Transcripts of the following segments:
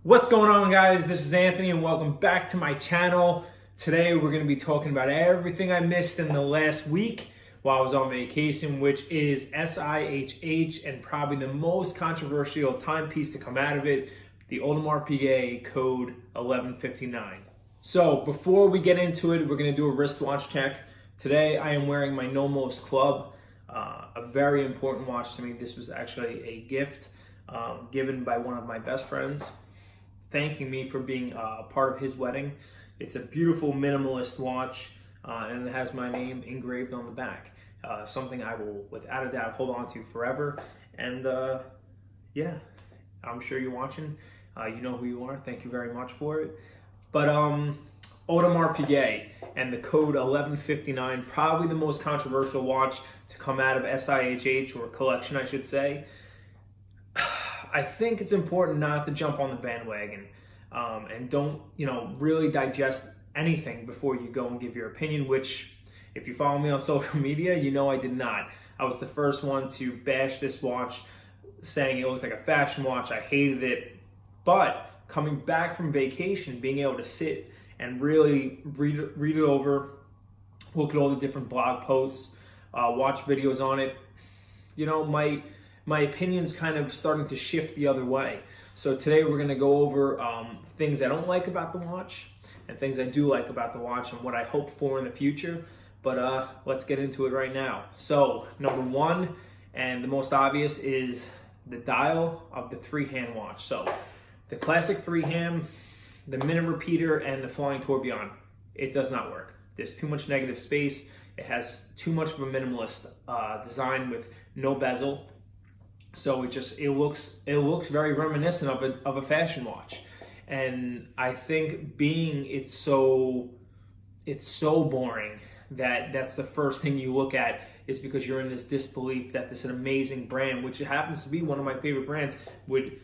What's going on, guys? This is Anthony and welcome back to my channel. Today we're going to be talking about everything I missed in the last week while I was on vacation, which is SIHH and probably the most controversial timepiece to come out of it, the Audemars Piguet code 1159. So before we get into it, we're going to do a wristwatch check. Today I am wearing my Nomos Club, a very important watch to me. This was actually a gift given by one of my best friends, thanking me for being part of his wedding. It's a beautiful minimalist watch and it has my name engraved on the back. Something I will without a doubt hold on to forever. And yeah, I'm sure you're watching. You know who you are. Thank you very much for it. But Audemars Piguet and the code 1159, probably the most controversial watch to come out of SIHH, or collection I should say. I think it's important not to jump on the bandwagon and don't, really digest anything before you go and give your opinion, which if you follow me on social media, you know I did not. I was the first one to bash this watch, saying it looked like a fashion watch. I hated it. But coming back from vacation, being able to sit and really read it over, look at all the different blog posts, watch videos on it, my opinion's kind of starting to shift the other way. So today we're going to go over things I don't like about the watch and things I do like about the watch and what I hope for in the future. But let's get into it right now. So number one, and the most obvious, is the dial of the three-hand watch. So the classic three-hand, the minute repeater, and the flying tourbillon, it does not work. There's too much negative space. It has too much of a minimalist design with no bezel. So it looks very reminiscent of a fashion watch, and I think it's so boring that's the first thing you look at, is because you're in this disbelief that this an amazing brand, which happens to be one of my favorite brands, would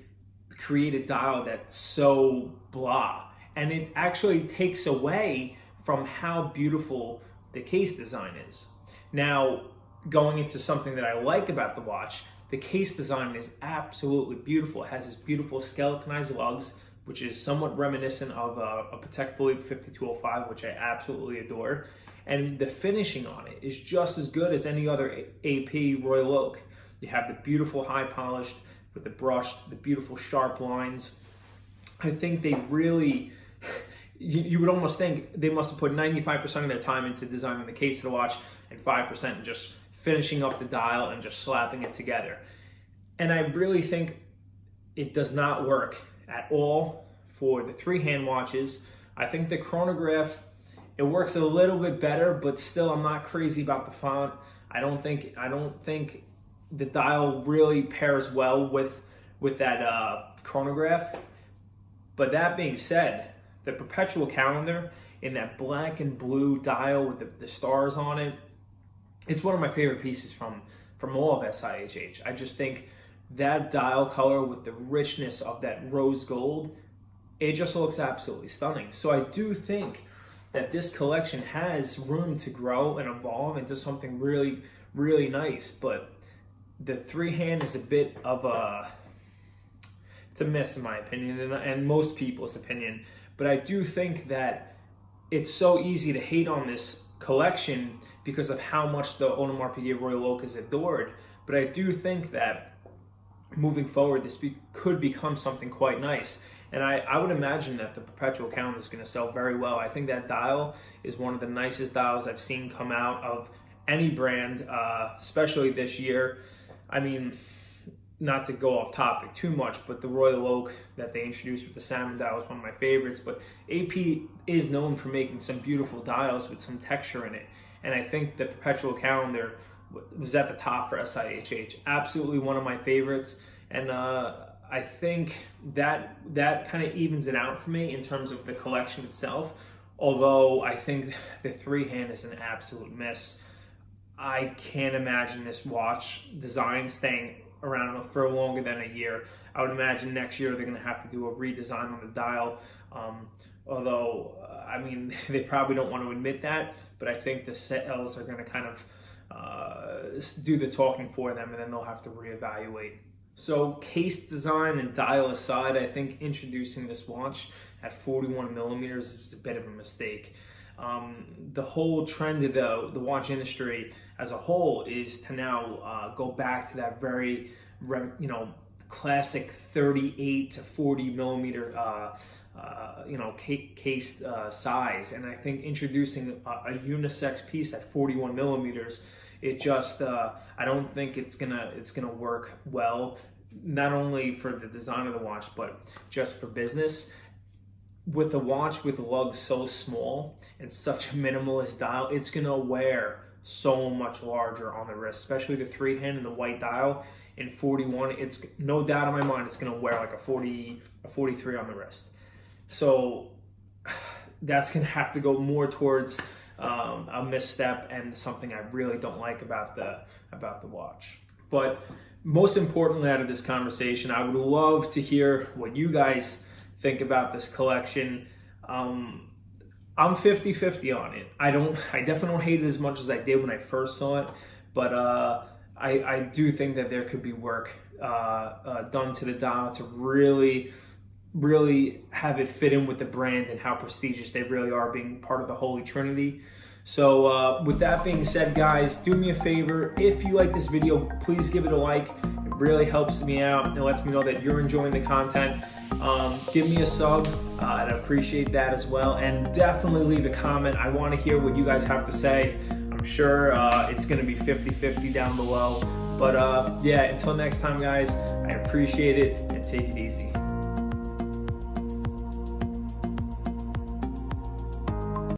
create a dial that's so blah, and it actually takes away from how beautiful the case design is. Now, going into something that I like about the watch, the case design is absolutely beautiful. It has this beautiful skeletonized lugs, which is somewhat reminiscent of a Patek Philippe 5205, which I absolutely adore. And the finishing on it is just as good as any other AP Royal Oak. You have the beautiful high polished with the brushed, the beautiful sharp lines. I think they really, you would almost think they must have put 95% of their time into designing the case of the watch and 5% in just finishing up the dial and just slapping it together. And I really think it does not work at all for the three-hand watches. I think the chronograph, it works a little bit better, but still I'm not crazy about the font. I don't think the dial really pairs well with that chronograph. But that being said, the perpetual calendar in that black and blue dial with the stars on it, it's one of my favorite pieces from all of SIHH. I just think that dial color with the richness of that rose gold, it just looks absolutely stunning. So I do think that this collection has room to grow and evolve into something really, really nice. But the three-hand is a bit of it's a miss in my opinion, and most people's opinion. But I do think that it's so easy to hate on this collection because of how much the Audemars Piguet Royal Oak is adored. But I do think that moving forward, this could become something quite nice. And I would imagine that the perpetual calendar is going to sell very well. I think that dial is one of the nicest dials I've seen come out of any brand, especially this year. I mean, not to go off topic too much, but the Royal Oak that they introduced with the salmon dial is one of my favorites. But AP is known for making some beautiful dials with some texture in it. And I think the perpetual calendar was at the top for SIHH. Absolutely one of my favorites. And I think that kind of evens it out for me in terms of the collection itself. Although I think the three-hand is an absolute miss. I can't imagine this watch design staying around for longer than a year. I would imagine next year they're going to have to do a redesign on the dial. Although, I mean, they probably don't want to admit that, but I think the sales are going to kind of do the talking for them, and then they'll have to reevaluate. So case design and dial aside, I think introducing this watch at 41 millimeters is a bit of a mistake. The whole trend of the watch industry as a whole is to now go back to that very, classic 38 to 40 millimeter, case size. And I think introducing a unisex piece at 41 millimeters, it just, I don't think it's gonna work well, not only for the design of the watch, but just for business. With a watch with lugs so small and such a minimalist dial, it's gonna wear so much larger on the wrist, especially the 3-hand and the white dial. In 41, it's no doubt in my mind it's gonna wear like a 40, a 43 on the wrist. So that's gonna have to go more towards a misstep and something I really don't like about the watch. But most importantly, out of this conversation, I would love to hear what you guys think about this collection. I'm 50-50 on it. I definitely don't hate it as much as I did when I first saw it, but I do think that there could be work done to the dial to really have it fit in with the brand and how prestigious they really are, being part of the Holy Trinity. So with that being said, guys, do me a favor. If you like this video, please give it a like. It really helps me out. It lets me know that you're enjoying the content. Give me a sub. I'd appreciate that as well. And definitely leave a comment. I want to hear what you guys have to say. I'm sure it's going to be 50-50 down below. But yeah, until next time, guys, I appreciate it and take it easy.